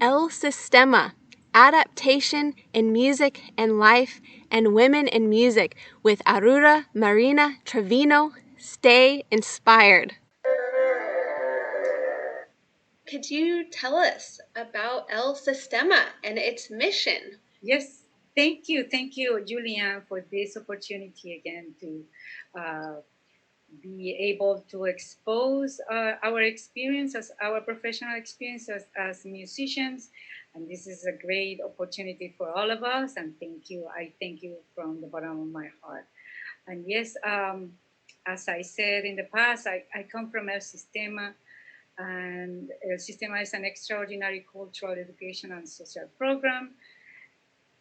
El Sistema, Adaptation in Music and Life and Women in Music with Aurora Marina Trevino. Stay inspired. Could you tell us about El Sistema and its mission? Yes, thank you, Julian, for this opportunity again to be able to expose our experiences, our professional experiences as musicians. And this is a great opportunity for all of us. And thank you. I thank you from the bottom of my heart. And yes, as I said in the past, I come from El Sistema. And El Sistema is an extraordinary cultural education and social program,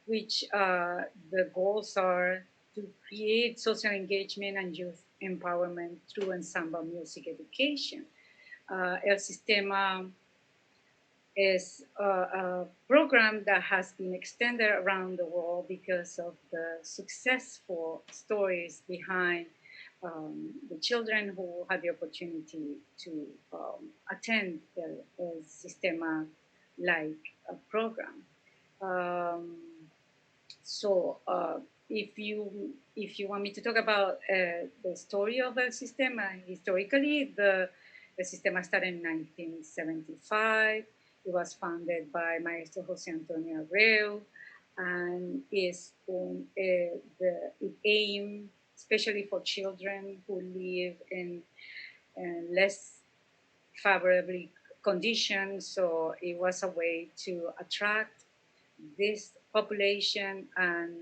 which the goals are to create social engagement and youth empowerment through ensemble music education. El Sistema is a program that has been extended around the world because of the successful stories behind the children who had the opportunity to attend the Sistema like program. Um, so if you want me to talk about the story of El Sistema, historically the Sistema started in 1975. It was founded by Maestro Jose Antonio Abreu, and is it aim especially for children who live in less favorably conditions. So it was a way to attract this population and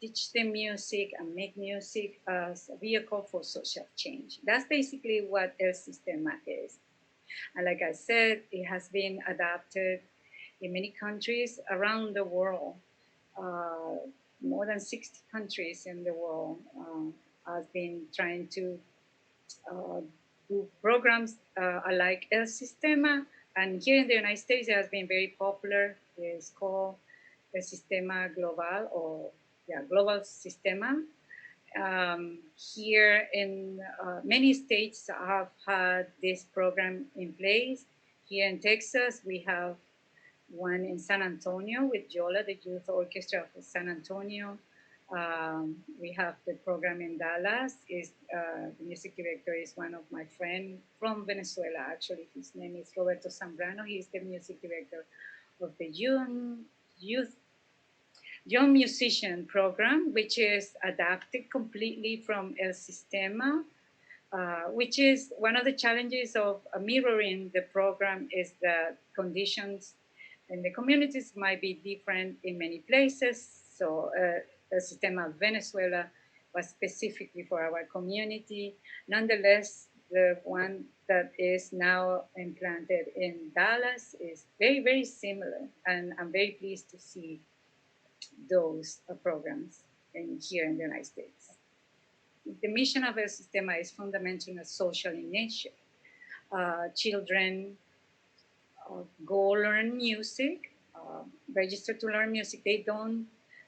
teach them music and make music as a vehicle for social change. That's basically what El Sistema is. And like I said, it has been adapted in many countries around the world. Uh, More than 60 countries in the world have been trying to uh, do programs like El Sistema. And here in the United States, it has been very popular. It's called El Sistema Global, or Global Sistema. Here in many states have had this program in place. Here in Texas, we have one in San Antonio with Yola, the Youth Orchestra of San Antonio. We have the program in Dallas. The music director is one of my friends from Venezuela, actually. His name is Roberto Zambrano. He's the music director of the young musician program, which is adapted completely from El Sistema, which is one of the challenges of mirroring the program is that conditions in the communities might be different in many places. So the Sistema of Venezuela was specifically for our community. Nonetheless, the one that is now implanted in Dallas is very, very similar. And I'm very pleased to see those programs here in the United States. The mission of El Sistema is fundamentally social in nature. Children go learn music, register to learn music. They don't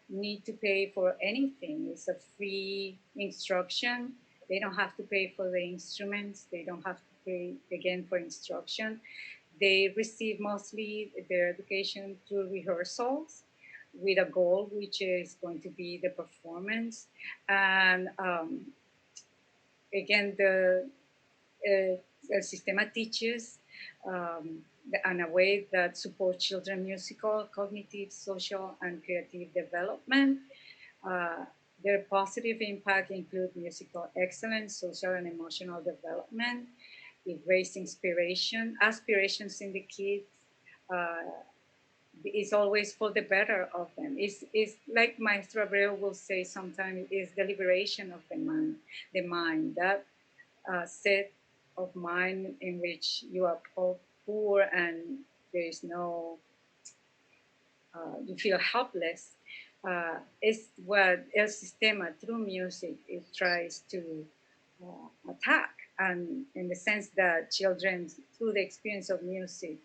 need to pay for anything. It's a free instruction. They don't have to pay for the instruments. They don't have to pay again for instruction. They receive mostly their education through rehearsals with a goal, which is going to be the performance. And again, the Sistema teaches in a way that supports children musical, cognitive, social, and creative development. Uh, their positive impact include musical excellence, social and emotional development. It raises inspiration, aspirations in the kids. Uh, is always for the better of them. It's like Maestro Abreu will say sometimes, is the liberation of the mind, that set of mind in which you are poor and there is no, you feel helpless, is what El Sistema through music it tries to attack. And in the sense that children, through the experience of music,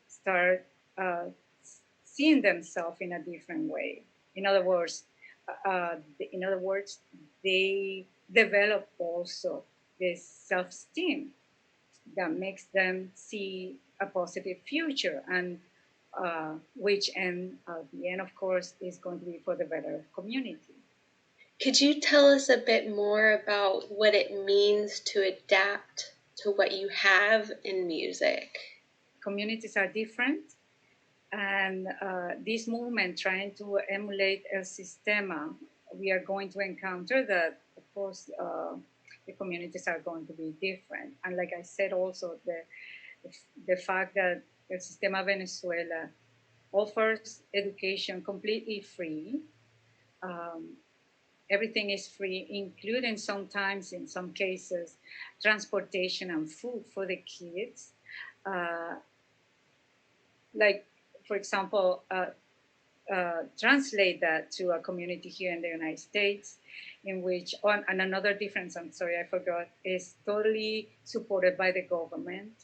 start uh, seeing themselves in a different way. In other words, they develop also this self-esteem that makes them see a positive future. And which end at the end, of course, is going to be for the better community. Could you tell us a bit more about what it means to adapt to what you have in music? Communities are different, and this movement trying to emulate El Sistema, we are going to encounter that, of course, the communities are going to be different. And like I said, also the fact that El Sistema Venezuela offers education completely free. Um, Everything is free, including sometimes, in some cases, transportation and food for the kids. Uh, like, for example, translate that to a community here in the United States, in which, and another difference, I'm sorry, I forgot, is totally supported by the government,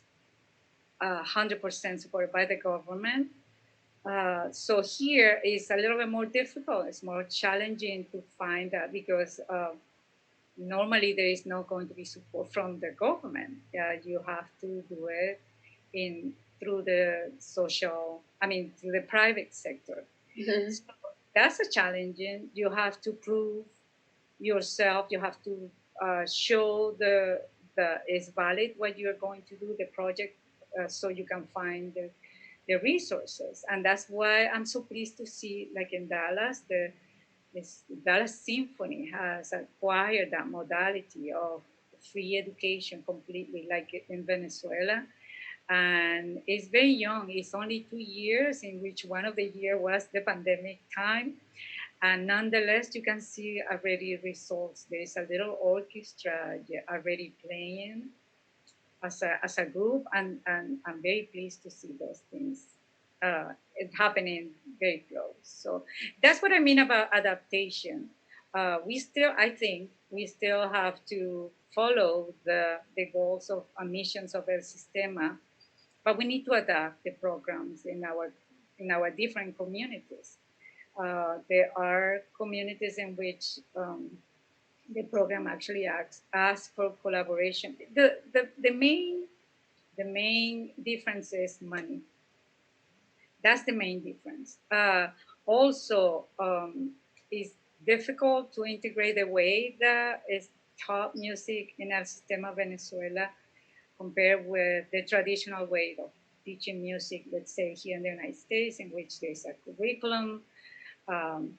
100% supported by the government. So here is a little bit more difficult. It's more challenging to find that because normally there is not going to be support from the government. You have to do it in through the social, I mean, through the private sector. Mhm. So that's a challenging. You have to prove yourself. You have to show the is valid what you're going to do, the project, so you can find the resources. And that's why I'm so pleased to see, like in Dallas, this Dallas Symphony has acquired that modality of free education completely, like in Venezuela. And it's very young. It's only 2 years, in which one of the year was the pandemic time. And nonetheless, you can see already results. There's a little orchestra already playing as a group, and I'm very pleased to see those things it happening very close. So that's what I mean about adaptation. We still, I think, we still have to follow the goals of missions of El Sistema, but we need to adapt the programs in our different communities. There are communities in which the program actually asks for collaboration. The main difference is money. That's the main difference. Also, it's difficult to integrate the way that is taught music in El Sistema Venezuela compared with the traditional way of teaching music, let's say here in the United States, in which there's a curriculum.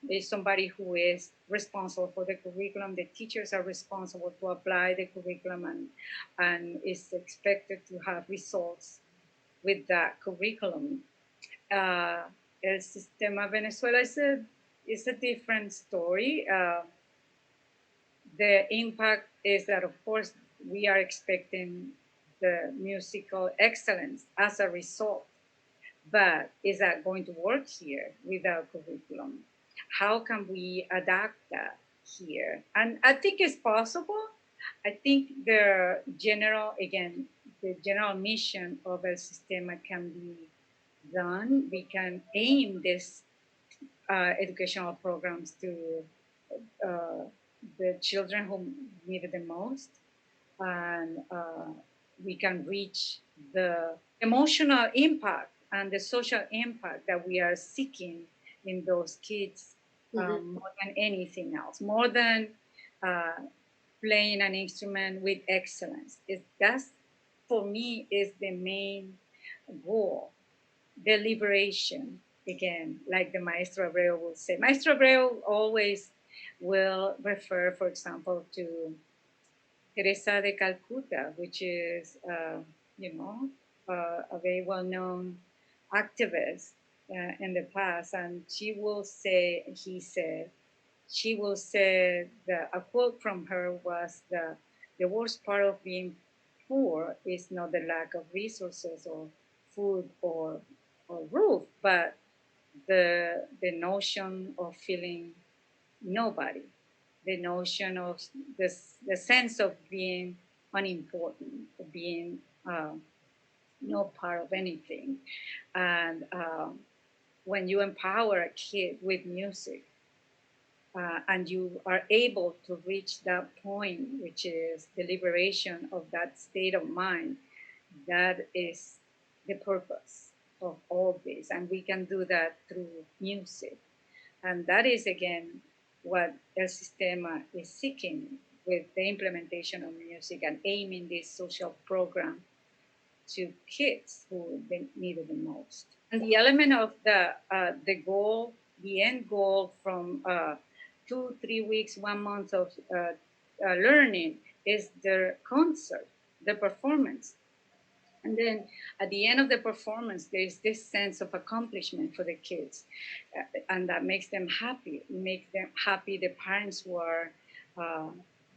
There's somebody who is responsible for the curriculum. The teachers are responsible to apply the curriculum, and is expected to have results with that curriculum. Uh, El Sistema Venezuela is a different story. The impact is that, of course, we are expecting the musical excellence as a result. But is that going to work here without curriculum? How can we adapt that here? And I think it's possible. I think the general mission of El Sistema can be done. We can aim these educational programs to uh, the children who need it the most, and we can reach the emotional impact and the social impact that we are seeking in those kids, more than anything else, more than uh, playing an instrument with excellence. That's, for me, is the main goal. The liberation, again, like the Maestro Abreu will say. Maestro Abreu always will refer, for example, to Teresa de Calcutta, which is, you know, a very well-known activist in the past, and she will say, she will say that a quote from her was the worst part of being poor is not the lack of resources or food or roof, but the notion of feeling nobody, the notion of the sense of being unimportant, of being no part of anything. And when you empower a kid with music, and you are able to reach that point, which is the liberation of that state of mind, that is the purpose of all this, and we can do that through music. And that is, again, what El Sistema is seeking with the implementation of music and aiming this social program to kids who need it the most. And the element of the goal, the end goal from 2, 3 weeks, 1 month of learning is the concert, the performance. And then at the end of the performance, there is this sense of accomplishment for the kids, and that makes them happy. It makes them happy, the parents who are uh,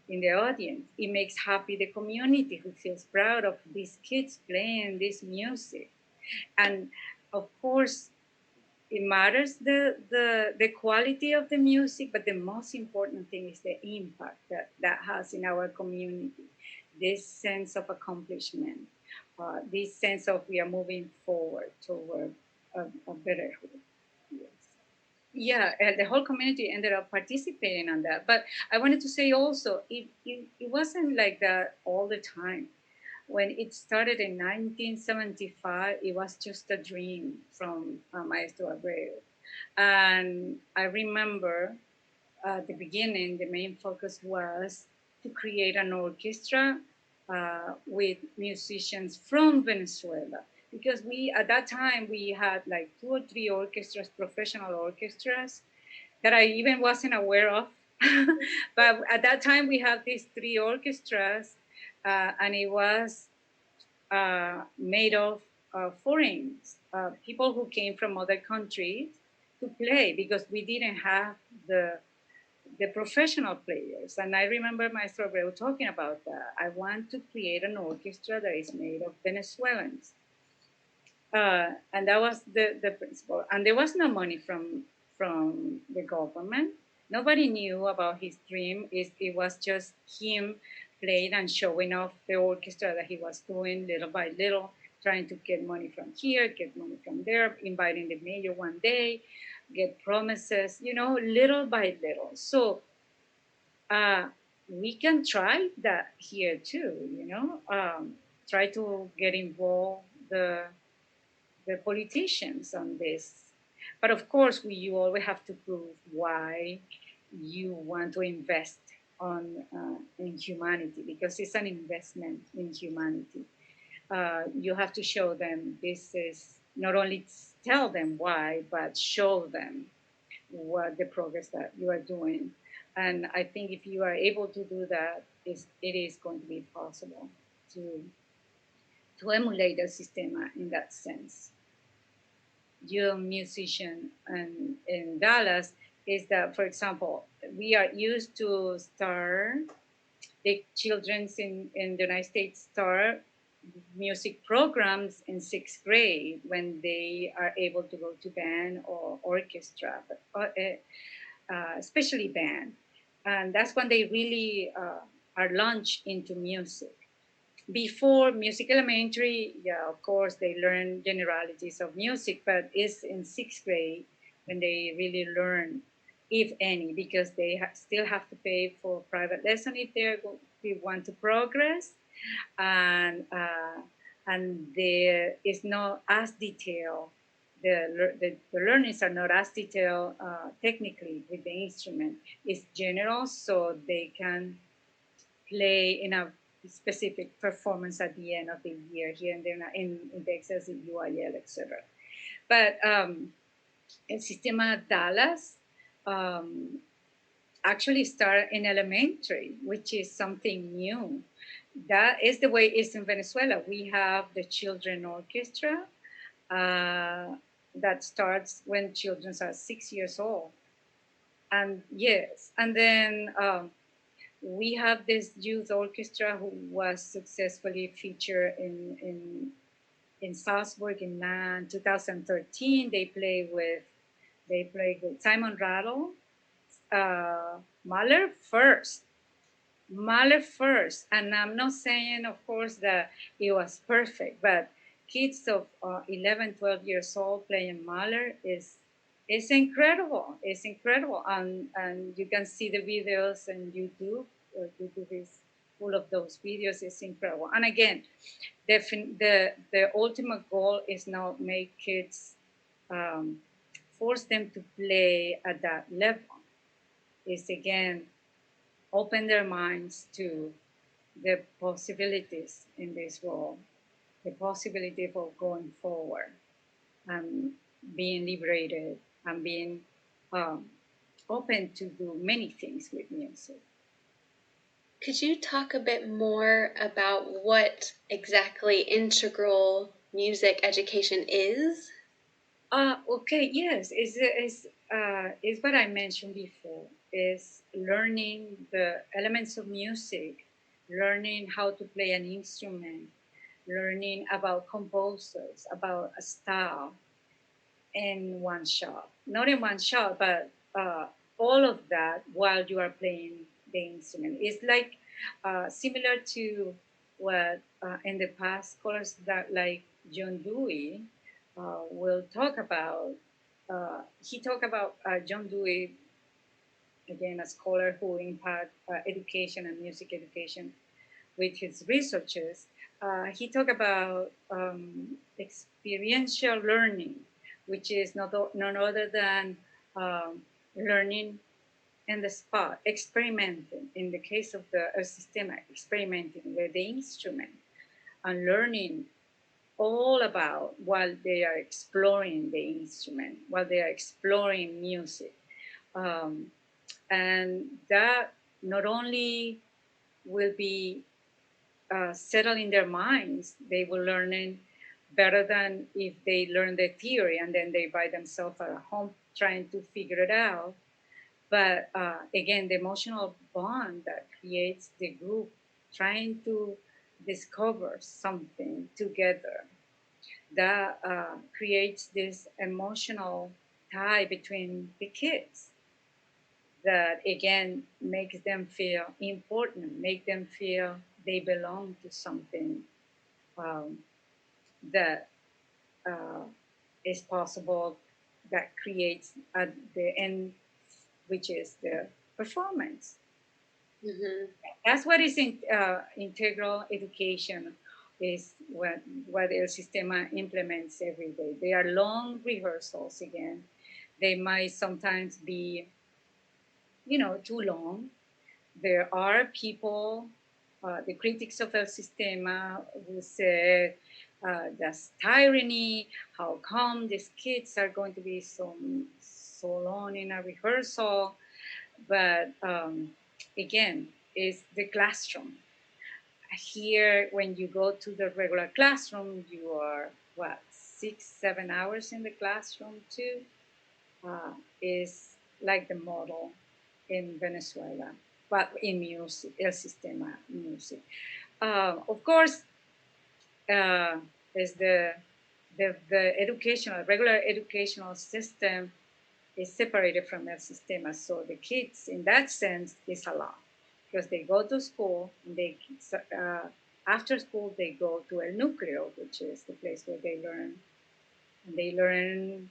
in the audience. It makes happy the community who feels proud of these kids playing this music. And of course, it matters the quality of the music, but the most important thing is the impact that has in our community. This sense of accomplishment, this sense of we are moving forward toward a betterhood. Yes. Yeah, the whole community ended up participating on that. But I wanted to say also, it wasn't like that all the time. When it started in 1975, it was just a dream from Maestro Abreu. And I remember at the beginning, the main focus was to create an orchestra with musicians from Venezuela. Because we, at that time, we had like 2 or 3 orchestras, professional orchestras, that I even wasn't aware of. But at that time, we had these 3 orchestras, and it was made of foreigners, people who came from other countries to play because we didn't have the professional players. And I remember Maestro Abreu talking about that. I want to create an orchestra that is made of Venezuelans. And that was the principle. And there was no money from the government. Nobody knew about his dream. It was just him playing and showing off the orchestra that he was doing little by little, trying to get money from here, get money from there, inviting the mayor one day, get promises, little by little. So uh, we can try that here too, try to get involved the politicians on this. But of course, you always have to prove why you want to invest in humanity, because it's an investment in humanity. You have to show them this is not only tell them why, but show them what the progress that you are doing. And I think if you are able to do that, it is going to be possible to emulate the system in that sense. You're musician and in Dallas is that, for example, we are used to start the children's in the United States start music programs in 6th grade when they are able to go to band or orchestra, but especially band. And that's when they really are launched into music. Before music elementary, yeah, of course, they learn generalities of music, but it's in 6th grade when they really learn, if any, because they still have to pay for private lesson if they want to progress, and there is not as detailed. The learnings are not as detailed technically with the instrument. It's general, so they can play in a specific performance at the end of the year here and there in Texas, in UIL, etc. But El Sistema Dallas um, actually start in elementary, which is something new. That is the way it's in Venezuela. We have the children orchestra that starts when children are 6 years old. And yes, and then we have this youth orchestra who was successfully featured in Salzburg in 2013. They play with Simon Rattle, Mahler first. Mahler first. And I'm not saying, of course, that it was perfect, but kids of 11, 12 years old playing Mahler is incredible. It's incredible. And you can see the videos on YouTube. YouTube is full of those videos. Is incredible. And again, the ultimate goal is not make kids um, force them to play at that level. Is again open their minds to the possibilities in this world, the possibility of going forward and being liberated and being um, open to do many things with music. Could you talk a bit more about what exactly integral music education is? Okay, yes, is what I mentioned before. Is learning the elements of music, learning how to play an instrument, learning about composers, about a style, in one shot. Not in one shot, but all of that while you are playing the instrument. It's like similar to what in the past scholars that like John Dewey will talk about. He talked about John Dewey, again, a scholar who impact education and music education with his researches. He talked about experiential learning, which is none other than learning in the spot, experimenting. In the case of the Sistema, experimenting with the instrument and learning all about while they are exploring the instrument, while they are exploring music. Um, and that not only will be settle in their minds, they will learn it better than if they learn the theory and then they by themselves at home trying to figure it out. But again, the emotional bond that creates the group trying to discover something together that creates this emotional tie between the kids that again makes them feel important, make them feel they belong to something um, that uh, is possible, that creates at the end, which is the performance. Mm-hmm. That's what is in, integral education is what El Sistema implements every day. They are long rehearsals again. They might sometimes be, too long. There are people, the critics of El Sistema, who said that's tyranny. How come these kids are going to be so long in a rehearsal? But again, it's the classroom. Here, when you go to the regular classroom, you are what 6, 7 hours in the classroom too. Is like the model in Venezuela, but in music, El Sistema music. Of course, is the educational, regular educational system is separated from El Sistema. So the kids, in that sense, is allowed because they go to school and after school they go to El Núcleo, which is the place where they learn. And they learn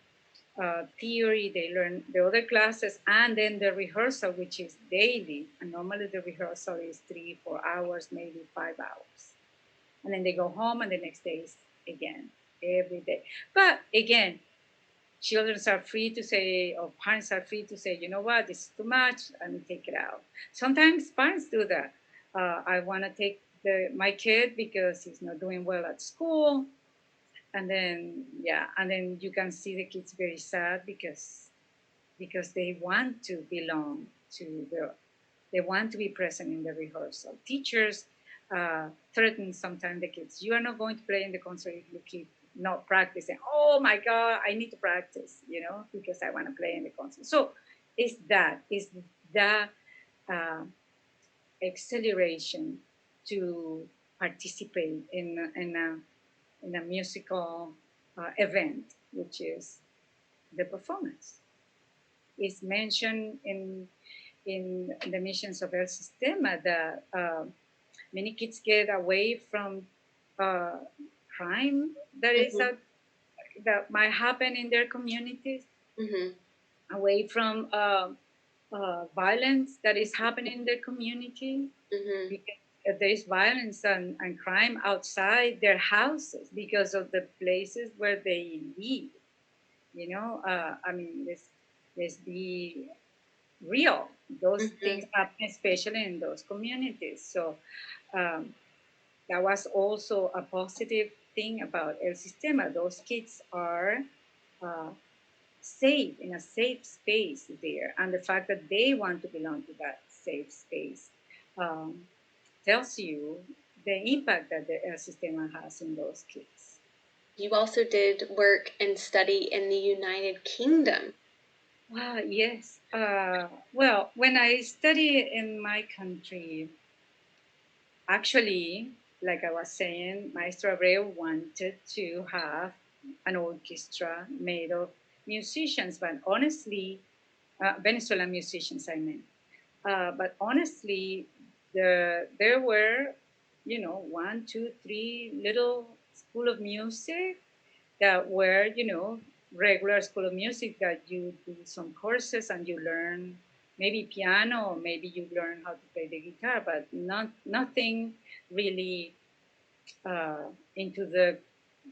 theory, they learn the other classes, and then the rehearsal, which is daily. And normally the rehearsal is 3, 4 hours, maybe 5 hours. And then they go home, and the next day is again, every day. But again, children are free to say, or parents are free to say, you know what, this is too much, let me take it out. Sometimes parents do that. I want to take my kid because he's not doing well at school, and then and then you can see the kids very sad because they want to belong to they want to be present in the rehearsal. Teachers threaten sometimes the kids, you are not going to play in the concert if you keep not practicing. Oh my God, I need to practice, because I want to play in the concert. So it's that uh, acceleration to participate in a musical event, which is the performance. It's mentioned in the missions of El Sistema that many kids get away from uh, crime Mm-hmm. that might happen in their communities, Mm-hmm. away from violence that is happening in their community, Mm-hmm. there is violence and crime outside their houses because of the places where they live. I mean, let's be real. Those Mm-hmm. things happen, especially in those communities. So um, that was also a positive thing about El Sistema. Those kids are uh, safe in a safe space there, and the fact that they want to belong to that safe space um, tells you the impact that the El Sistema has in those kids. You also did work and study in the United Kingdom. Wow, yes. Well, when I study in my country, actually, like I was saying, Maestro Abreu wanted to have an orchestra made of musicians, but honestly, Venezuelan musicians, I mean. But honestly, there were, one, two, three little school of music that were, regular school of music that you do some courses and you learn maybe piano or maybe you learn how to play the guitar, but nothing really into the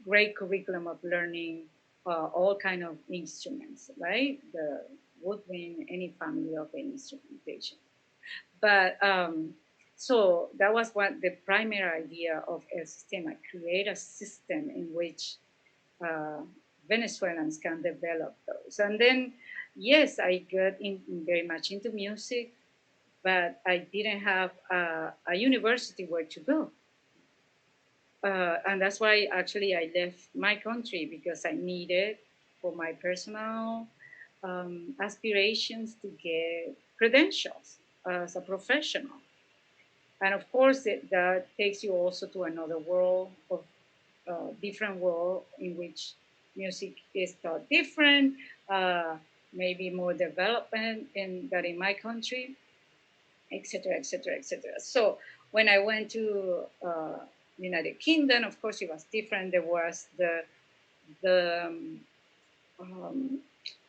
great curriculum of learning all kind of instruments, right? The woodwind, any family of instrumentation. But so that was what the primary idea of El Sistema: create a system in which uh, Venezuelans can develop those. And then, yes, I got very much into music, but I didn't have a university where to go. And that's why actually I left my country because I needed for my personal aspirations to get credentials as a professional. And of course, that takes you also to another world of different world in which music is taught different, uh, maybe more development in that in my country, etc., etc., etc. So when I went to United Kingdom, of course, it was different. There was the um,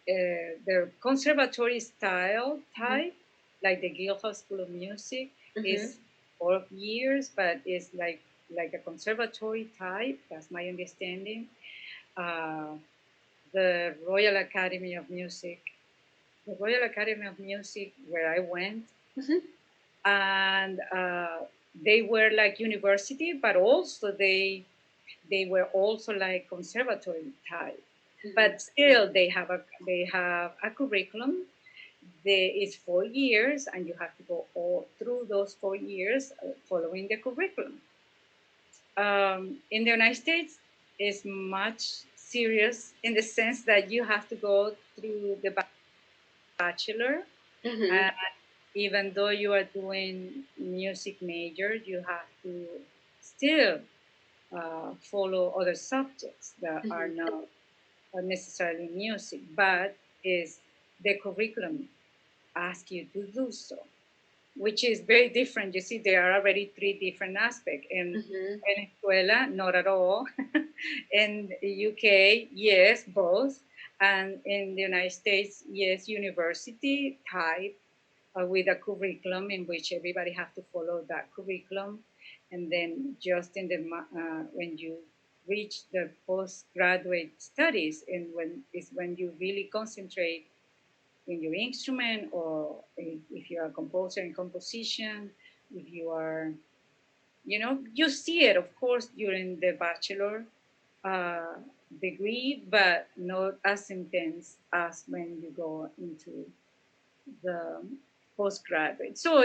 the conservatory style Mm-hmm. type, like the Guildhall School of Music, Mm-hmm. is 4 years, but it's like a conservatory type. That's my understanding. Uh, the Royal Academy of Music, the Royal Academy of Music, where I went, Mm-hmm. and they were like university, but also they were also like conservatory type. Mm-hmm. But still, they have a curriculum. It's 4 years, and you have to go all through those 4 years following the curriculum. In the United States, is much serious in the sense that you have to go through the bachelor, Mm-hmm. and even though you are doing music major, you have to still follow other subjects that are Mm-hmm. not necessarily music, but is the curriculum ask you to do so, which is very different. You see, there are already three different aspects. In Mm-hmm. Venezuela, not at all. In the UK, yes, both. And in the United States, yes, university type with a curriculum in which everybody have to follow that curriculum. And then just in the when you reach the postgraduate studies, and when is when you really concentrate in your instrument, or if you're a composer in composition, if you are, you see it, of course, during the bachelor uh, degree, but not as intense as when you go into the postgraduate. So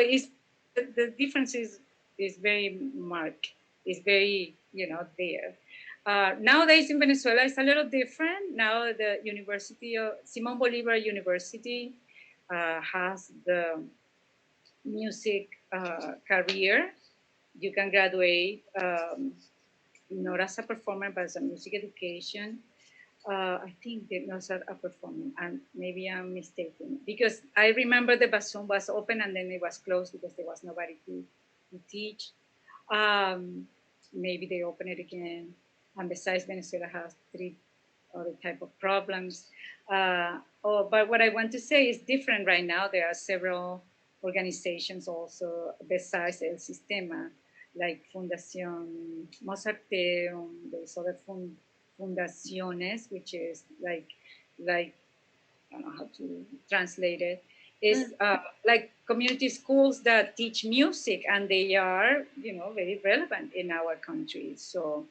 the difference is very marked. It's very there. Nowadays in Venezuela, it's a little different. Now the University of Simon Bolivar University has the music career. You can graduate not as a performer, but as a music education. I think they not a performing, and maybe I'm mistaken because I remember the Bassoon was open and then it was closed because there was nobody to teach. Um, Maybe they open it again. And besides, Venezuela has three other type of problems. But what I want to say is different right now. There are several organizations also besides El Sistema like Fundación Mozarteum, there's other fundaciones, which is like I don't know how to translate it. Is like community schools that teach music, and they are, very relevant in our country. So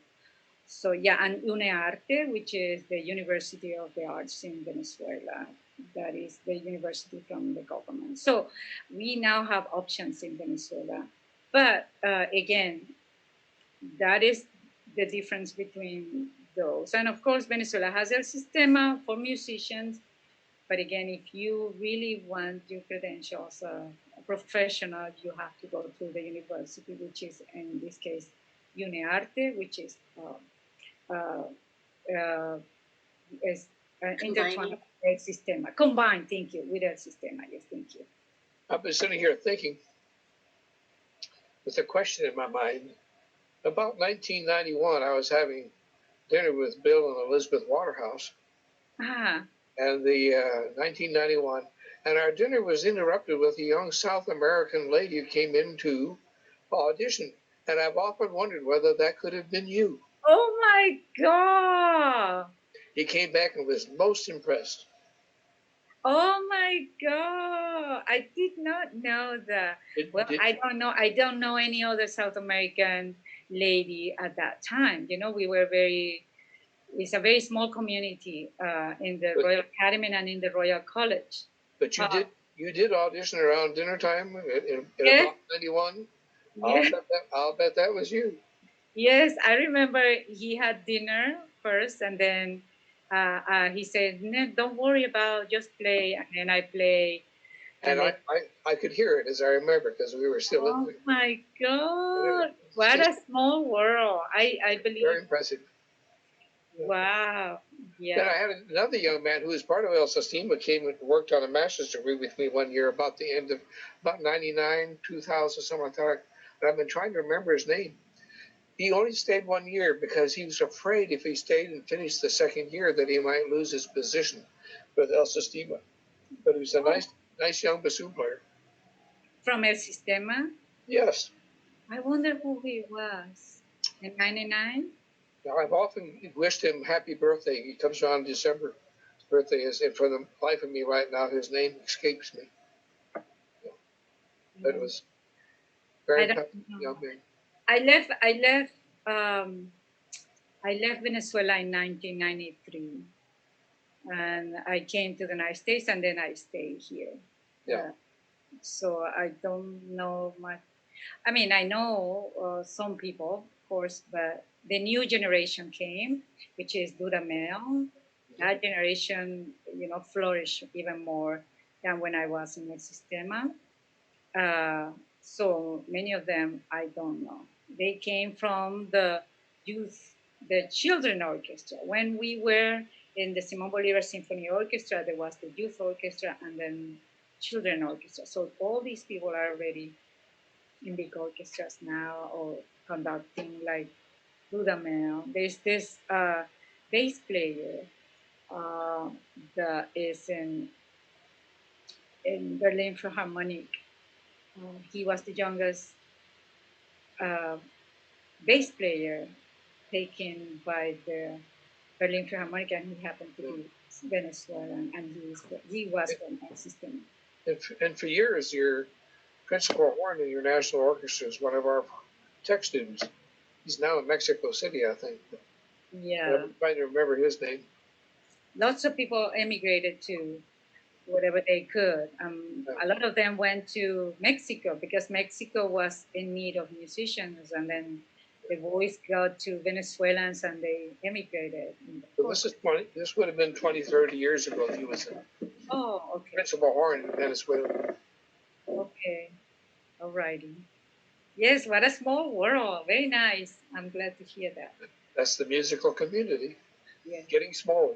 yeah, and UNEARTE, which is the University of the Arts in Venezuela, that is the university from the government. So we now have options in Venezuela, but again, that is the difference between those. And of course, Venezuela has a Sistema for musicians, but again, if you really want your credentials, a professional, you have to go to the university, which is in this case UNEARTE, which is uh, uh, intertwined with El Sistema. Combined, thank you, with El Sistema. Yes, thank you. I've been sitting here thinking with a question in my mind. About 1991, I was having dinner with Bill and Elizabeth Waterhouse. Ah. And the 1991, and our dinner was interrupted with a young South American lady who came in to audition. And I've often wondered whether that could have been you. Oh my God. He came back and was most impressed. Oh my God. I did not know that. I don't know any other South American lady at that time. We were it's a very small community in the Royal Academy and in the Royal College. But you did audition around dinner time in yes. about 91? Yes. I'll bet that was you. Yes, I remember he had dinner first, and then he said, "No, don't worry about, just play." And I play. And I could hear it, as I remember, because we were still. Oh my God! What a small world! I believe. Very impressive. Wow. Yeah. Then I had another young man who was part of El Sistema, came and worked on a master's degree with me one year about the end of about 99, 2000, something like that. And I've been trying to remember his name. He only stayed 1 year because he was afraid if he stayed and finished the second year that he might lose his position with El Sistema. But he was a nice young bassoon player. From El Sistema? Yes. I wonder who he was. In 99? Now, I've often wished him happy birthday. He comes around in December. His birthday is, and for the life of me right now, his name escapes me. Yeah. But it was very young man. I left Venezuela in 1993, and I came to the United States, and then I stayed here. Yeah. So I don't know much. I mean, I know some people, of course, but the new generation came, which is Dudamel. That generation, flourished even more than when I was in El Sistema. So many of them I don't know. They came from the children orchestra. When we were in the Simon Bolivar Symphony Orchestra, there was the youth orchestra and then children orchestra. So all these people are already in big orchestras now or conducting, like Dudamel. There's this bass player that is in Berlin Philharmonic. He was the youngest bass player taken by the Berlin Philharmonic, and he happened to be Venezuelan, and he was from El Sistema. And for years, your principal horn in your national orchestra is one of our tech students. He's now in Mexico City, I think. Yeah. I'm trying to remember his name. Lots of people emigrated to whatever they could. A lot of them went to Mexico because Mexico was in need of musicians, and then the voice got to Venezuelans and they emigrated. So this would have been 20, 30 years ago. He was okay. Principal horn in Venezuela. Okay. All righty. Yes, what a small world. Very nice. I'm glad to hear that. That's the musical community. Yeah. Getting smaller.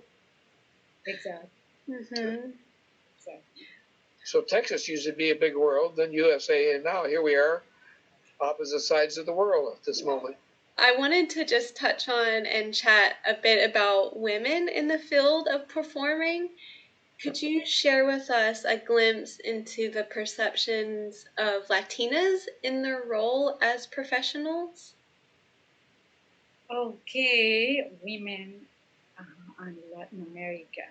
Exactly. Mm-hmm. Exactly. So Texas used to be a big world, then USA, and now here we are, opposite sides of the world at this moment. I wanted to just touch on and chat a bit about women in the field of performing. Could you share with us a glimpse into the perceptions of Latinas in their role as professionals? Okay, women in Latin America.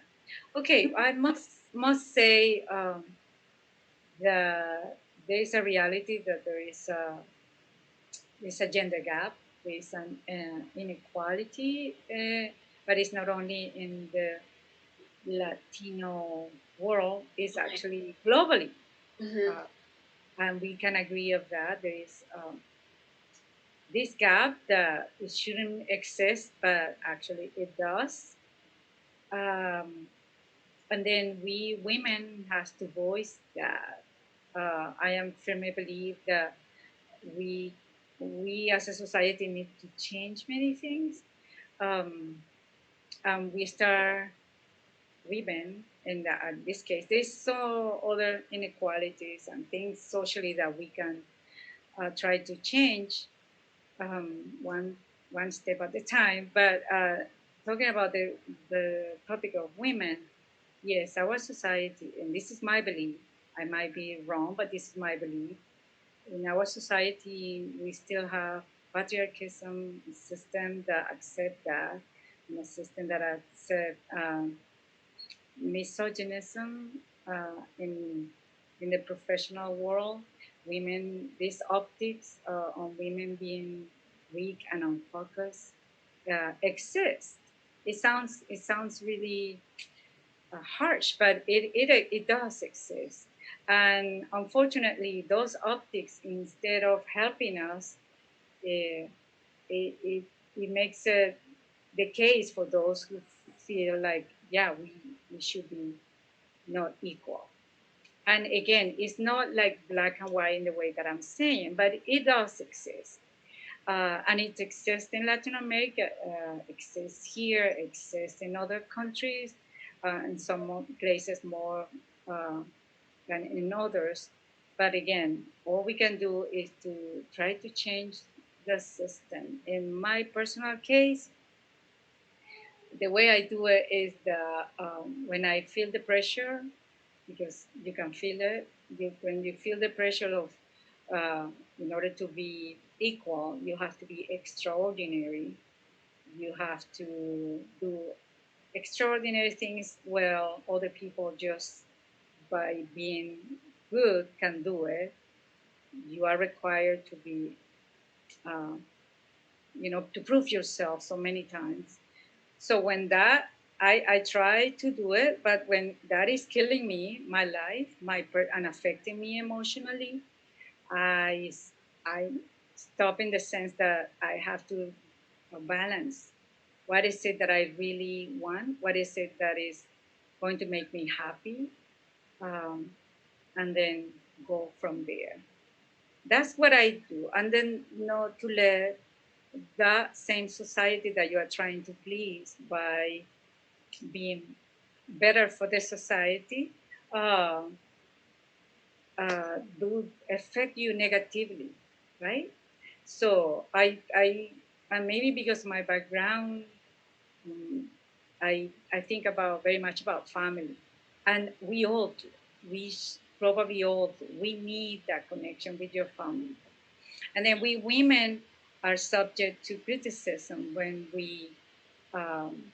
Okay, I must say that there is a reality that there's a gender gap, there's an inequality, but it's not only in the Latino world, it's actually globally. Mm-hmm. Uh, and we can agree of that. There is this gap that it shouldn't exist, but actually it does. Um, and then we women has to voice that. I am firmly believe that we we as a society need to change many things. Um, we start women in this case. There's so other inequalities and things socially that we can try to change one step at a time. But talking about the topic of women, yes, our society, and this is my belief. I might be wrong, but this is my belief. In our society, we still have patriarchism, a system that accept that, and a system that accept misogynism in the professional world. Women, these optics on women being weak and unfocused exist. It sounds really harsh, but it does exist. And unfortunately, those optics, instead of helping us, uh, it, it makes it the case for those who feel like, yeah, we should be not equal. And again, it's not like black and white in the way that I'm saying, but it does exist. And it exists in Latin America, exists here, exists in other countries, in some places more uh, than in others. But again, all we can do is to try to change the system. In my personal case, the way I do it is that when I feel the pressure, because you can feel it, when you feel the pressure of, in order to be equal, you have to be extraordinary. You have to do extraordinary things well other people just by being good can do it. You are required to be, uh, to prove yourself so many times. So when that, I try to do it, but when that is killing me, my life, and affecting me emotionally, I I stop in the sense that I have to balance. What is it that I really want? What is it that is going to make me happy? Um, and then go from there. That's what I do. And then not to let that same society that you are trying to please by being better for the society uh, do affect you negatively, right? So and maybe because my background, mm, I think about very much about family, and we all do. Probably all do. We need that connection with your family, and then we women are subject to criticism when we, um,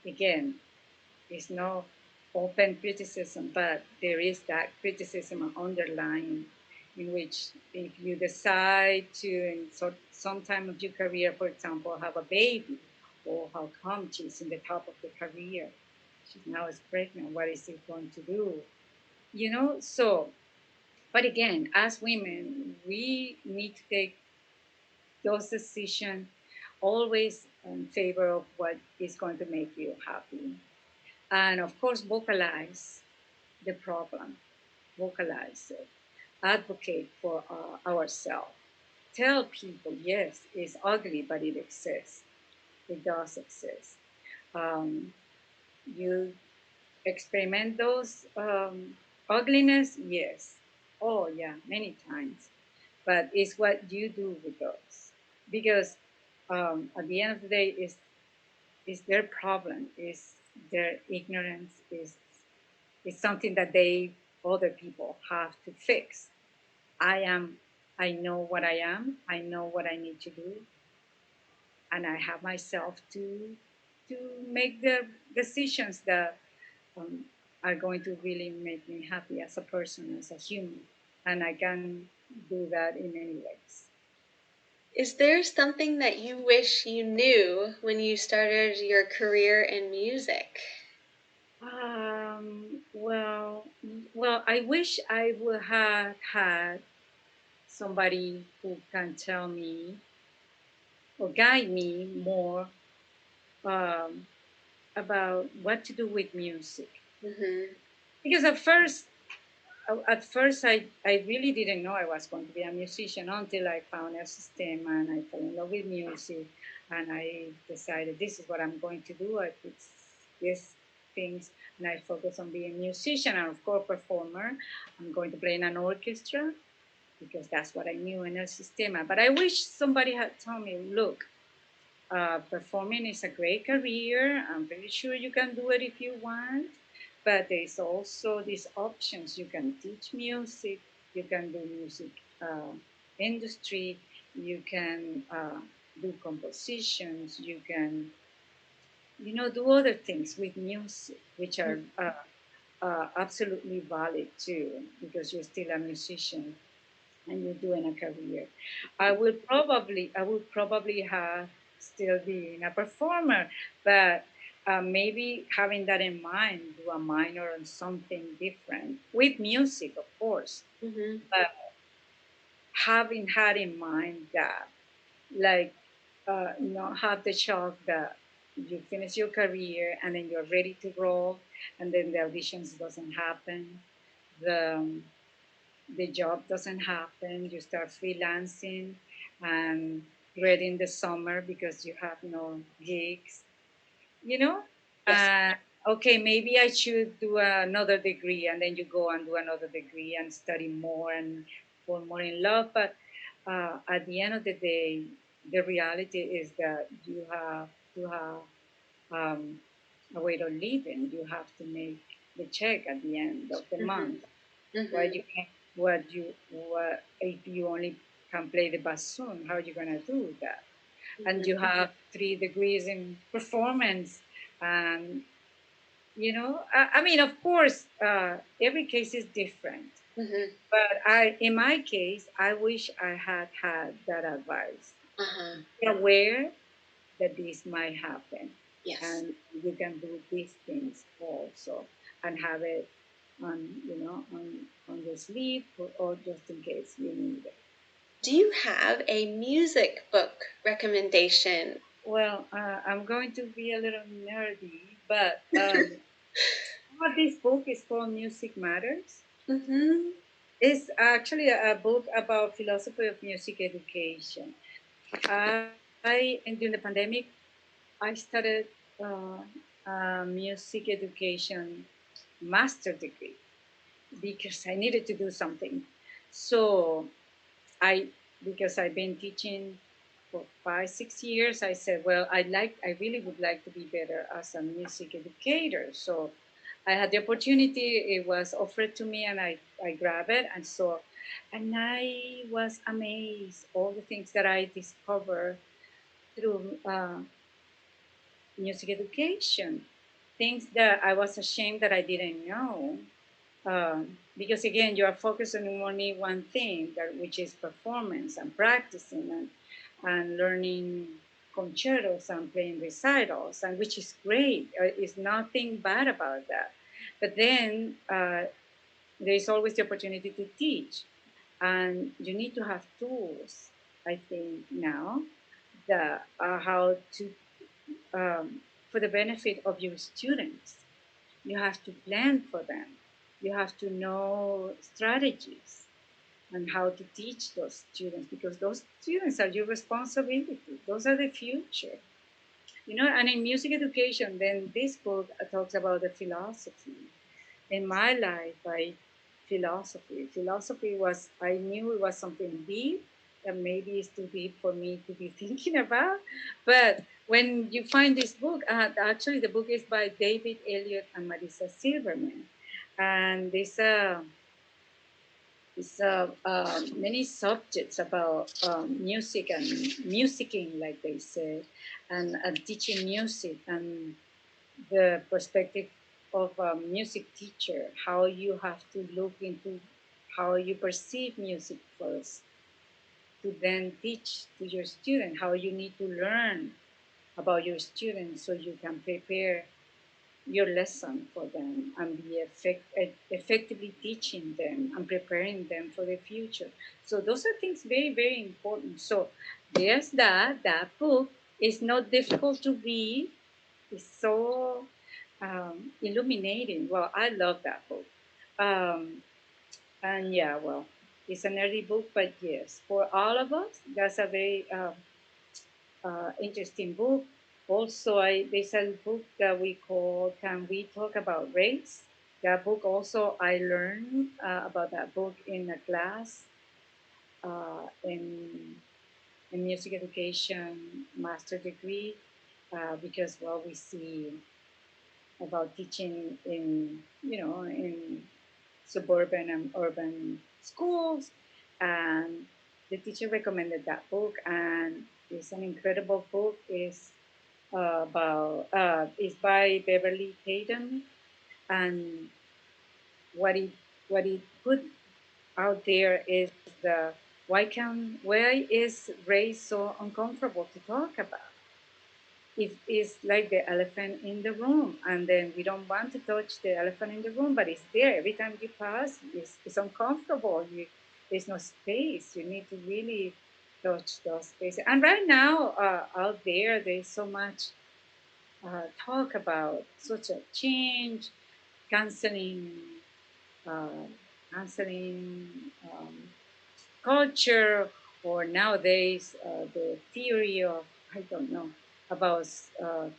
again, it's no open criticism, but there is that criticism underlying, in which if you decide to, in some time of your career, for example, have a baby, or how come she's in the top of the career, she's now is pregnant, what is it going to do? So, but again, as women, we need to take those decisions always in favor of what is going to make you happy. And of course, vocalize the problem, vocalize it, advocate for ourselves. Tell people, yes, it's ugly, but it exists. It does exist. Um, you experiment those ugliness, yes. Oh, yeah, many times. But it's what you do with those. Because at the end of the day, it's their problem, is their ignorance, is It's something that other people have to fix. I know what I am. I know what I need to do, and I have myself to make the decisions that um, are going to really make me happy as a person, as a human, and I can do that in many ways. Is there something that you wish you knew when you started your career in music? Well, I wish I would have had somebody who can tell me or guide me more um, about what to do with music. Mm-hmm. Because at first I really didn't know I was going to be a musician until I found a system and I fell in love with music and I decided this is what I'm going to do. I put these things and I focus on being a musician and of course performer. I'm going to play in an orchestra because that's what I knew in El Sistema. But I wish somebody had told me, look, performing is a great career. I'm pretty sure you can do it if you want, but there's also these options. You can teach music, you can do music industry, you can do compositions, you can, do other things with music, which are absolutely valid too, because you're still a musician and you're doing a career. I would probably have still being a performer, but maybe having that in mind, do a minor on something different with music, of course. Mm-hmm. But having had in mind that, like, not have the shock that you finish your career and then you're ready to roll, and then the auditions doesn't happen. The the job doesn't happen, you start freelancing and dreading the summer because you have no gigs, you know? Yes. Uh, okay, maybe I should do another degree, and then you go and do another degree and study more and fall more in love. But at the end of the day, the reality is that you have to have a way of living. You have to make the check at the end of the Mm-hmm. month. Mm-hmm. What you can, what if you only can play the bassoon? How are you gonna do that? And you have 3 degrees in performance, and I mean, of course, every case is different. Mm-hmm. But in my case, I wish I had had that advice. Uh-huh. Be aware that this might happen, Yes. and you can do these things also, and have it on your sleeve, or just in case you need it. Do you have a music book recommendation? Well, I'm going to be a little nerdy, but this book is called Music Matters. Mm-hmm. It's actually a book about philosophy of music education. During the pandemic, I started a music education master degree because I needed to do something. So I, because I've been teaching for 5, 6 years, I said, well, I really would like to be better as a music educator. So I had the opportunity, it was offered to me, and I grabbed it. And I was amazed all the things that I discovered through music education, things that I was ashamed that I didn't know. Because again, you are focused on only one thing, which is performance and practicing and learning concertos and playing recitals, and which is great. It's nothing bad about that. But then there is always the opportunity to teach, and you need to have tools. I think now that how to for the benefit of your students. You have to plan for them. You have to know strategies and how to teach those students, because those students are your responsibility. Those are the future. And in music education, then this book talks about the philosophy. In my life, philosophy was, I knew it was something deep, that maybe it's too deep for me to be thinking about. But when you find this book, actually the book is by David Elliott and Marisa Silverman. And there's many subjects about music and musicking, like they say, and teaching music and the perspective of a music teacher, how you have to look into how you perceive music first to then teach to your student, how you need to learn about your students so you can prepare your lesson for them and be effectively teaching them and preparing them for the future. So those are things very, very important. So there's that book is not difficult to read. It's so illuminating. Well, I love that book. Um, and yeah, well, it's an early book, but yes, for all of us, that's a very interesting book. Also, there's a book that we call "Can We Talk About Race?" That book also I learned about that book in a class in music education master degree because well we see about teaching in in suburban and urban schools, and the teacher recommended that book, and it's an incredible book. It's by Beverly Tatum, and what it put out there is the why is race so uncomfortable to talk about? It's like the elephant in the room, and then we don't want to touch the elephant in the room, but it's there every time you pass. It's uncomfortable. There's no space. You need to really touch those spaces. And right now, out there's so much talk about social change, canceling, uh, canceling culture, or nowadays the theory of I don't know about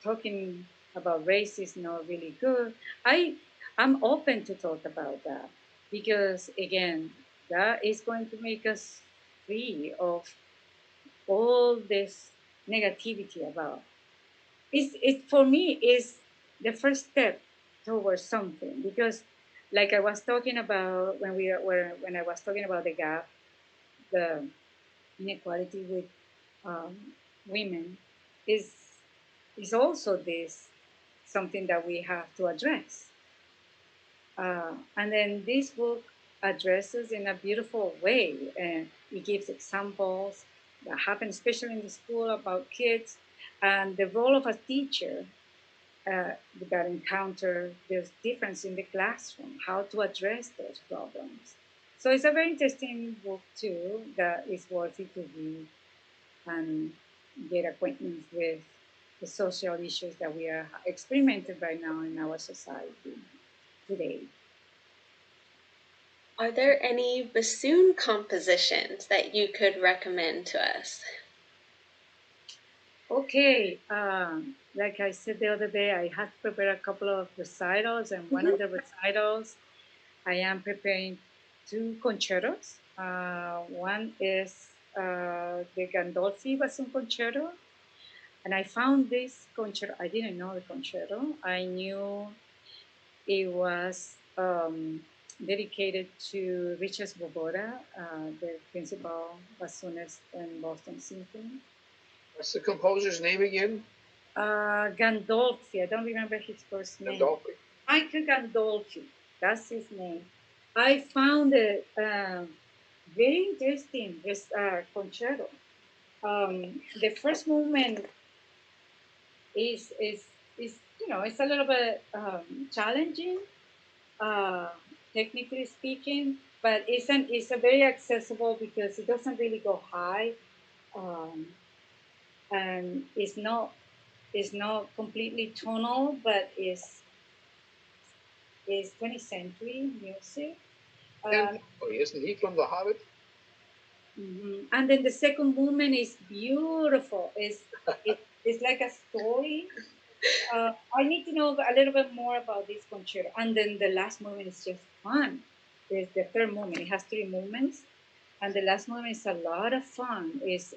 talking about race is not really good. I'm open to talk about that because again, that is going to make us free of all this negativity about it. For me is the first step towards something because like I was talking about when I was talking about the gap, the inequality with um, women is also this something that we have to address. And then this book addresses in a beautiful way, and it gives examples that happen, especially in the school, about kids and the role of a teacher that encounter this difference in the classroom, how to address those problems. So it's a very interesting book too that is worth it to read and get acquaintance with the social issues that we are experimenting right now in our society today. Are there any bassoon compositions that you could recommend to us? Okay, like I said the other day, I had to prepare a couple of recitals, and one of the recitals I am preparing two concertos. One is the Gandolfi Bassoon Concerto, and I found this concerto. I didn't know the concerto. I knew it was dedicated to Richard Bobora, the principal bassoonist in Boston Symphony. What's the composer's name again? Gandolfi, I don't remember his first name. Gandolfi. Michael Gandolfi, that's his name. I found it very interesting, this concerto. The first movement is it's a little bit challenging, uh, technically speaking, but it's a very accessible because it doesn't really go high, um, and it's not completely tonal, but is 20th century music. Ken Uh, Follett, isn't he from The Hobbit? And then the second movement is beautiful. It's like a story. I need to know a little bit more about this concerto. And then the last movement is just fun. There's the third movement. It has three movements, and the last movement is a lot of fun. Is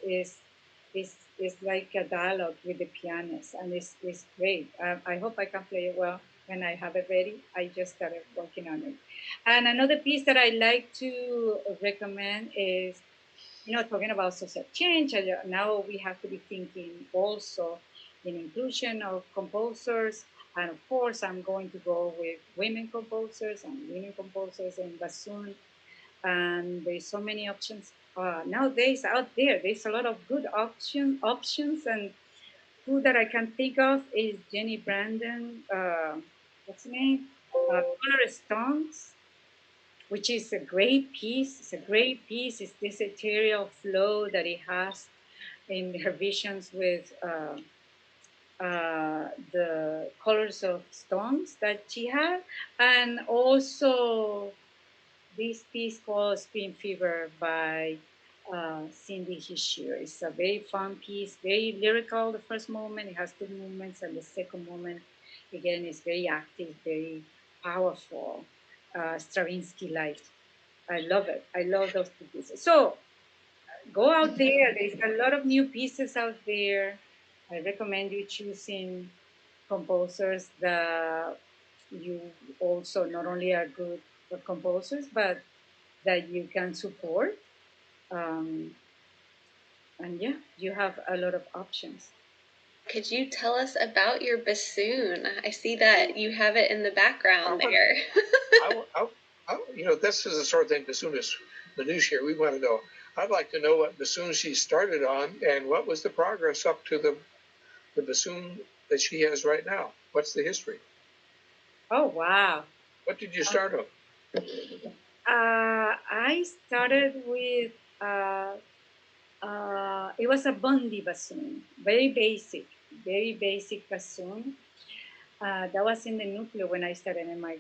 like a dialogue with the pianist, and it's great. I hope I can play it well. when I have it ready, I just started working on it. And another piece that I like to recommend is, talking about social change. Now we have to be thinking also in inclusion of composers. And of course, I'm going to go with women composers in bassoon. And there's so many options nowadays out there. There's a lot of good options, and two that I can think of is Jenny Brandon. What's the name? Color Stones, which is a great piece. It's a great piece. It's this ethereal flow that he has in her visions with the colors of stones that she had, and also this piece called Spring Fever by Cindy Hischier. It's a very fun piece, very lyrical. The first movement, it has two movements, and the second movement, again, is very active, very powerful, Stravinsky like. I love it. I love those two pieces. So go out there. There's a lot of new pieces out there. I recommend you choosing composers that you also not only are good composers, but that you can support. Um, and yeah, you have a lot of options. Could you tell us about your bassoon? I see that you have it in the background there. This is the sort of thing bassoon is minutiae. We want to know. I'd like to know what bassoon she started on and what was the progress up to the bassoon that she has right now. What's the history? Oh, wow. What did you start on? I started with, it was a Bondi bassoon, very basic bassoon. That was in the nuclear when I started in my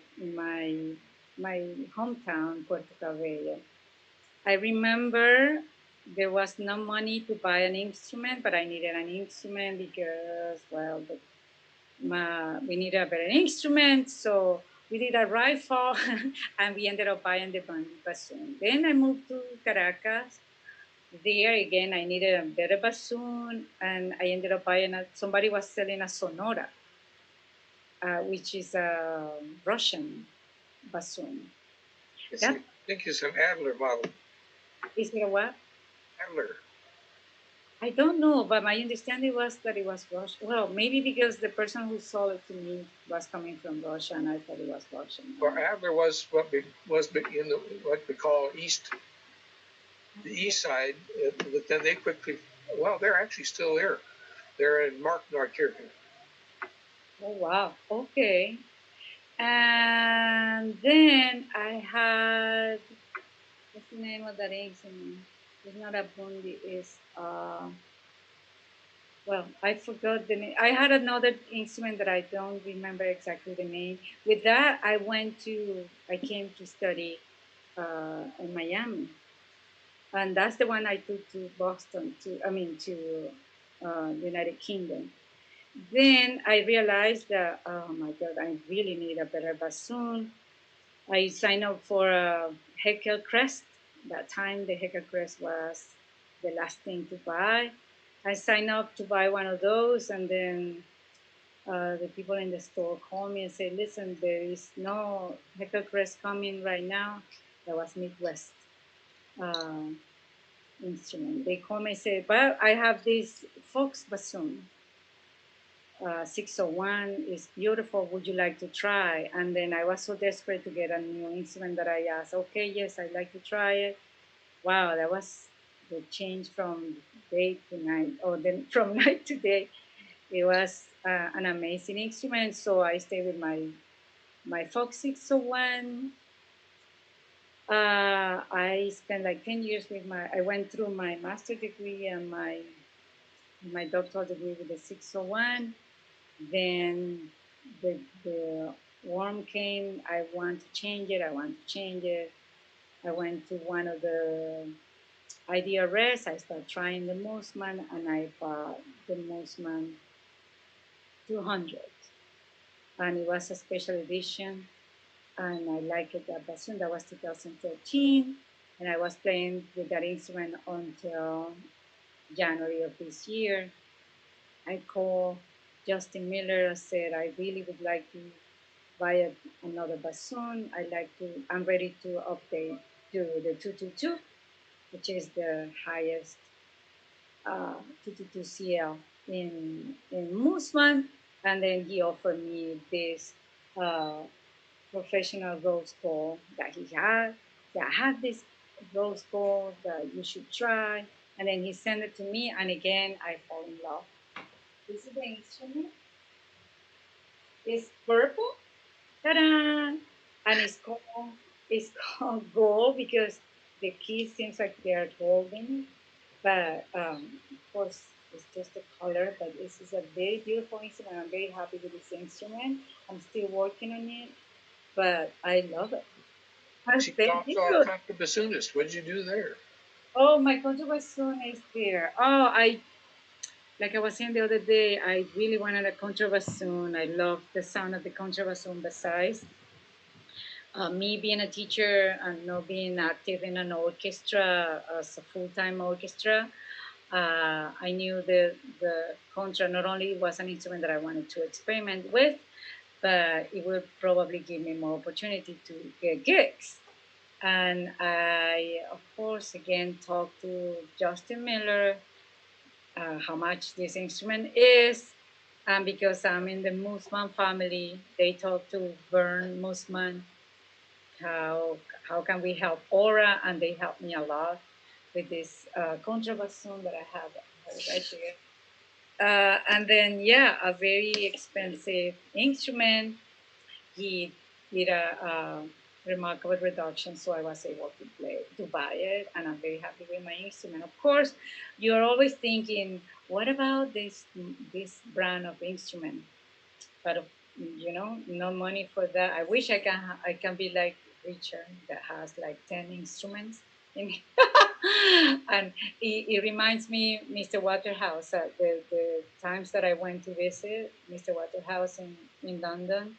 hometown, Puerto Cabello. I remember there was no money to buy an instrument, but I needed an instrument because, well, we needed a better instrument. So we did a rifle and we ended up buying the bassoon. Then I moved to Caracas. There again, I needed a better bassoon, and I ended up buying somebody was selling a Sonora, which is a Russian bassoon. I think it's an Adler model. Is it a what? Adler. I don't know, but my understanding was that it was Russian. Well, maybe because the person who sold it to me was coming from Russia, and I thought it was Russian. Well, Adler was what in what we call the east side. But then they quickly, well, they're actually still there. They're in Mark, North Carolina. Oh wow! Okay, and then I had, what's the name of that instrument? It's not a bundi. It's well, I forgot the name. I had another instrument that I don't remember exactly the name. With that, I came to study in Miami, and that's the one I took to Boston. To United Kingdom. Then I realized that, oh my God, I really need a better bassoon. I signed up for a Heckel Crest. That time, the Heckel Crest was the last thing to buy. I signed up to buy one of those, and then the people in the store called me and said, "Listen, there is no Heckel Crest coming right now." That was Midwest uh, instrument. They called me and said, "But I have this Fox bassoon. 601 is beautiful. Would you like to try?" And then I was so desperate to get a new instrument that I asked, "Okay, yes, I'd like to try it." Wow, that was the change from day to night, or then from night to day. It was an amazing instrument. So I stayed with my Fox 601. I spent like 10 years with I went through my master degree and my doctoral degree with the 601. Then the worm came. I want to change it. I want to change it. I went to one of the IDRS. I started trying the Mossman, and I bought the Mossman 200. And it was a special edition, and I liked it that bassoon. That was 2013, and I was playing with that instrument until January of this year. I called Justin Miller. I said I really would like to buy another bassoon. I'm ready to update to the 222, which is the highest 222 CL in Musman. And then he offered me this uh, professional rose ball that he had. Yeah, I have this rose ball that you should try. And then he sent it to me, and again, I fall in love. This is the instrument. It's purple. Ta-da! And it's called gold because the keys seems like they're golden, but of course it's just a color. But this is a very beautiful instrument. I'm very happy with this instrument. I'm still working on it, but I love it. She's Thank also a you. contrabassoonist. What did you do there? Oh, my contrabassoon is there. Oh, like I was saying the other day, I really wanted a contrabassoon. I love the sound of the contrabassoon. Besides, me being a teacher and not being active in an orchestra as a full-time orchestra, I knew the contra not only was an instrument that I wanted to experiment with, but it would probably give me more opportunity to get gigs. And I, of course, again talked to Justin Miller, how much this instrument is. And because I'm in the Musman family, they talked to Vern Musman, how how can we help Aura, and they helped me a lot with this contrabassoon that I have right here. And then yeah, a very expensive instrument. He did a remarkable reduction, so I was able to buy it, and I'm very happy with my instrument. Of course, you're always thinking, what about this brand of instrument? But no money for that. I wish I can be like Richard that has like 10 instruments. In and it reminds me, Mr. Waterhouse, the times that I went to visit Mr. Waterhouse in London.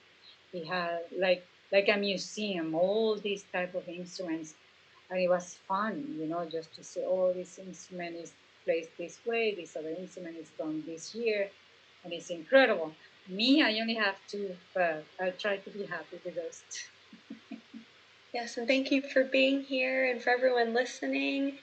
He had like a museum, all these type of instruments, and it was fun, just to see, oh, this instrument is placed this way, this other instrument is done this year, and it's incredible. Me, I only have two, but I'll try to be happy with those two. Yes, and thank you for being here and for everyone listening.